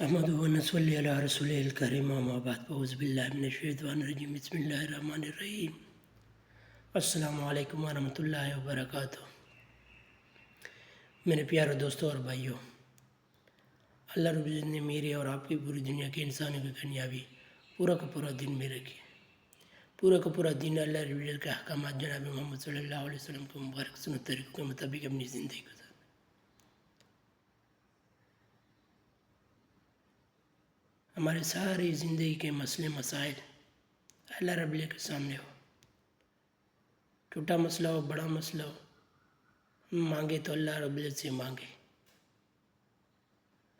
احمد و نصلی علی رسول الکریم اما بعد فاعوذ باللہ من الشیطان الرجیم بسم اللہ الرحمن الرحیم السلام علیکم ورحمۃ اللہ وبرکاتہ۔ میرے پیارے دوستوں اور بھائیوں، اللہ رب العزت نے میری اور آپ کی پوری دنیا کے انسانوں کی کامیابی پورا کا پورا دن میں رکھی۔ پورا کا پورا دن اللہ رب العزت کے احکامات جناب محمد صلی اللہ علیہ وسلم کے مبارک سنت طریقوں کے مطابق اپنی زندگی گزارا۔ ہمارے ساری زندگی کے مسئلے مسائل اللہ رب العزت کے سامنے ہو، چھوٹا مسئلہ ہو بڑا مسئلہ ہو، مانگے تو اللہ رب العزت سے مانگے۔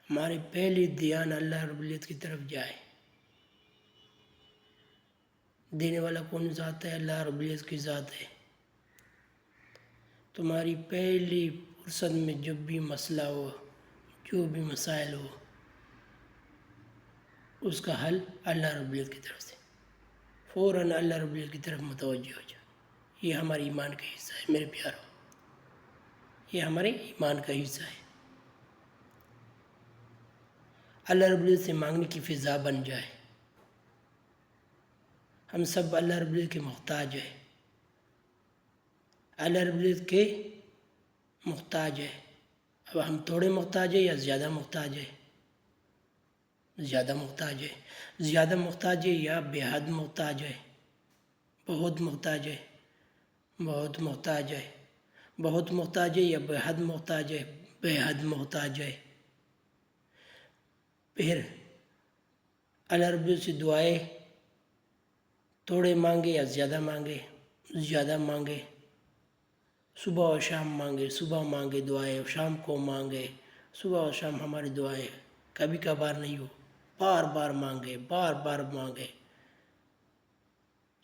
ہماری پہلی دھیان اللہ رب العزت کی طرف جائے۔ دینے والا کون ذات ہے؟ اللہ رب العزت کی ذات ہے۔ تمہاری پہلی فرصت میں جب بھی مسئلہ ہو، جو بھی مسائل ہو، اس کا حل اللہ رب العزت کی طرف سے فوراً اللہ رب العزت کی طرف متوجہ ہو جائے۔ یہ ہمارے ایمان کا حصہ ہے میرے پیاروں، یہ ہمارے ایمان کا حصہ ہے۔ اللہ رب العزت سے مانگنے کی فضا بن جائے۔ ہم سب اللہ رب العزت کے محتاج ہیں، اللہ رب العزت کے محتاج ہے۔ اب ہم تھوڑے محتاج ہیں یا زیادہ محتاج ہے؟ زیادہ محتاج ہے۔ زیادہ محتاج ہے یا بے حد محتاج ہے؟ بہت محتاج ہے، بہت محتاج ہے۔ بہت محتاج ہے یا بے حد محتاج ہے؟ بے حد محتاج ہے۔ پھر اللہ رب العزت سے دعائیں تھوڑے مانگے یا زیادہ مانگے؟ زیادہ مانگے۔ صبح و شام مانگے، صبح مانگے دعائیں، شام کو مانگے۔ صبح و شام ہماری دعائیں کبھی کبھار نہیں ہو، بار بار مانگے، بار بار مانگے۔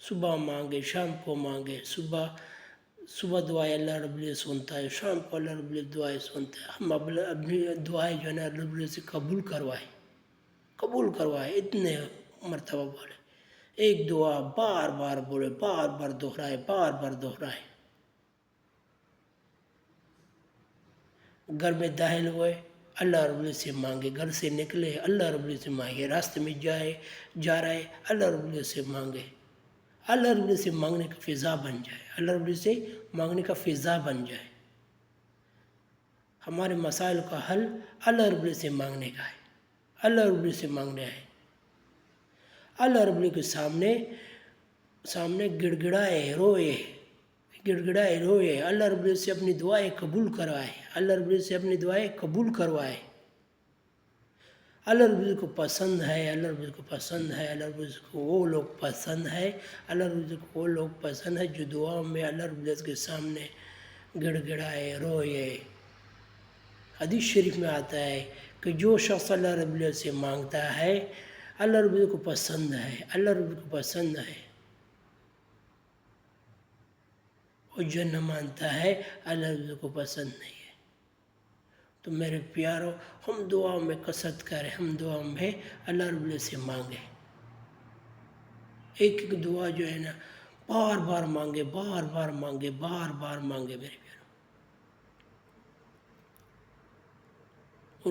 صبح مانگے، شام کو مانگے۔ صبح دعائیں اللہ رب العزت سنتا ہے، شام کو اللہ رب العزت دعائیں سنتا ہے۔ ہم اپنی دعائیں جو ہے نا اللہ رب العزت سے قبول کروائے، اتنے مرتبہ بولے، ایک دعا بار بار بولے، بار بار دہرائے۔ گھر میں داخل ہوئے اللہ رب العزت سے مانگے، گھر سے نکلے اللہ رب العزت سے مانگے، راستے میں جا رہے اللہ رب العزت سے مانگے۔ اللہ رب العزت سے مانگنے کا فضا بن جائے، اللہ رب العزت سے مانگنے کا فضا بن جائے۔ ہمارے مسائل کا حل اللہ رب العزت سے مانگنے کا ہے، اللہ رب العزت سے مانگنا ہے۔ اللہ رب العزت کے سامنے گڑگڑائے روئے، اللہ رب العزت سے اپنی دعائیں قبول کروائے، اللہ رب العزت سے اپنی دعائیں قبول کروائے۔ اللہ رب العزت کو پسند ہے، اللہ رب العزت کو پسند ہے، اللہ رب العزت کو وہ لوگ پسند ہے، اللہ رب العزت کو وہ لوگ پسند ہے جو دعاؤں میں اللہ رب العزت کے سامنے گڑگڑائے روئے۔ حدیث شریف میں آتا ہے کہ جو شخص اللہ رب العزت سے مانگتا ہے اللہ رب العزت کو پسند ہے، اللہ رب العزت کو پسند ہے۔ اور جو نہ مانتا ہے اللہ رب العزت کو پسند نہیں ہے۔ تو میرے پیاروں، ہم دعاؤں میں کثرت کریں، ہم دعاؤں میں اللہ رب العزت سے مانگیں۔ ایک ایک دعا جو ہے نا بار بار مانگے میرے پیاروں۔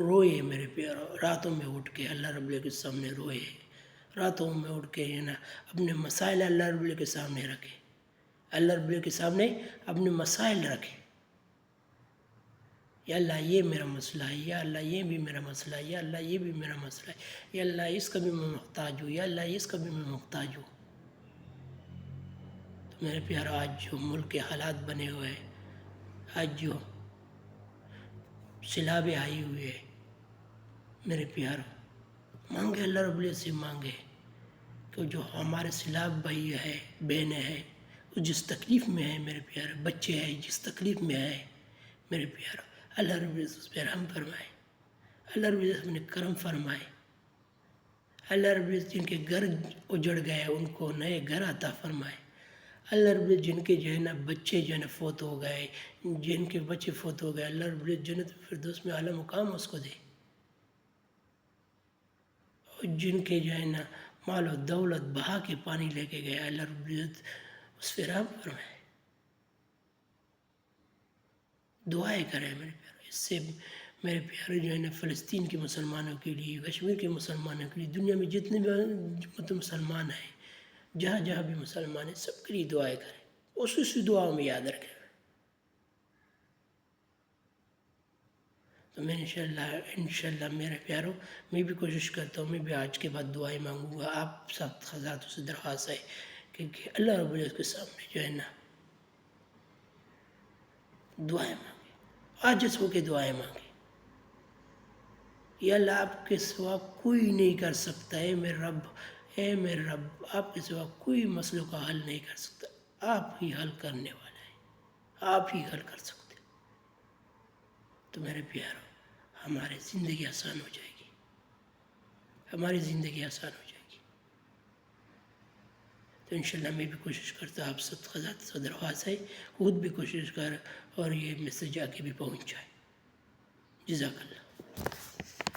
روئے میرے پیاروں، راتوں میں اٹھ کے اللہ رب العزت کے سامنے روئے، راتوں میں اٹھ کے ہے نا اپنے مسائل اللہ رب العزت کے سامنے رکھے، اللہ رب العزت کے سامنے اپنے مسائل رکھے۔ یا اللہ یہ میرا مسئلہ ہے، یا اللہ یہ بھی میرا مسئلہ ہے، یا اللہ یہ بھی میرا مسئلہ ہے، یا اللہ اس کا بھی میں محتاج ہوں، یا اللہ اس کا بھی میں محتاج ہوں۔ تو میرے پیارا، آج جو ملک کے حالات بنے ہوئے ہیں، آج جو سیلابیں آئی ہوئی ہے، میرے پیاروں مانگے، اللہ رب العزت سے مانگے کہ جو ہمارے سیلاب بھائی ہے، بہنیں ہیں، وہ جس تکلیف میں ہیں میرے پیارے، بچے ہیں جس تکلیف میں ہیں میرے پیاروں، اللہ رب العزت اس پہ رحم فرمائے، اللہ رب العزت اپنے کرم فرمائے۔ اللہ رب العزت جن کے گھر اجڑ گئے ان کو نئے گھر عطا فرمائے۔ اللہ رب العزت جن کے جو ہے نا بچے جو ہے نا فوت ہو گئے، جن کے بچے فوت ہو گئے، اللہ رب العزت جنت فردوس میں اعلیٰ مقام اس کو دے۔ اور جن کے جو ہے نا مال و دولت بہا کے پانی لے کے گئے، اللہ رب العزت اس پہ رحم فرمائے۔ دعائیں کریں میرے پیارے، اس سے میرے پیارے جو ہے نا فلسطین کے مسلمانوں کے لیے، کشمیر کے مسلمانوں کے لیے، دنیا میں جتنے بھی مسلمان ہیں، جہاں جہاں بھی مسلمان ہیں، سب کے لیے دعائیں کریں، اسی دعاؤں میں یاد رکھیں۔ تو میں انشاءاللہ میرے پیاروں، میں بھی کوشش کرتا ہوں، میں بھی آج کے بعد دعائیں مانگوں گا۔ آپ سب حضرات سے درخواست ہے کہ اللہ رب العزت کے سامنے جو ہے نا دعائیں مانگیں، عاجز ہو کے دعائیں مانگیں۔ یا اللہ، آپ کے سوا کوئی نہیں کر سکتا، اے میرے رب، آپ کے سوا کوئی مسئلوں کا حل نہیں کر سکتا، آپ ہی حل کرنے والا ہے، آپ ہی حل کر سکتے۔ تو میرے پیاروں، ہماری زندگی آسان ہو جائے گی، ہماری زندگی آسان ہو جائے گی۔ تو انشاءاللہ میں بھی کوشش کرتا، آپ سب حضرات سے درخواست ہے، خود بھی کوشش کر اور یہ میسیج آگے بھی پہنچ جائے۔ جزاک اللہ۔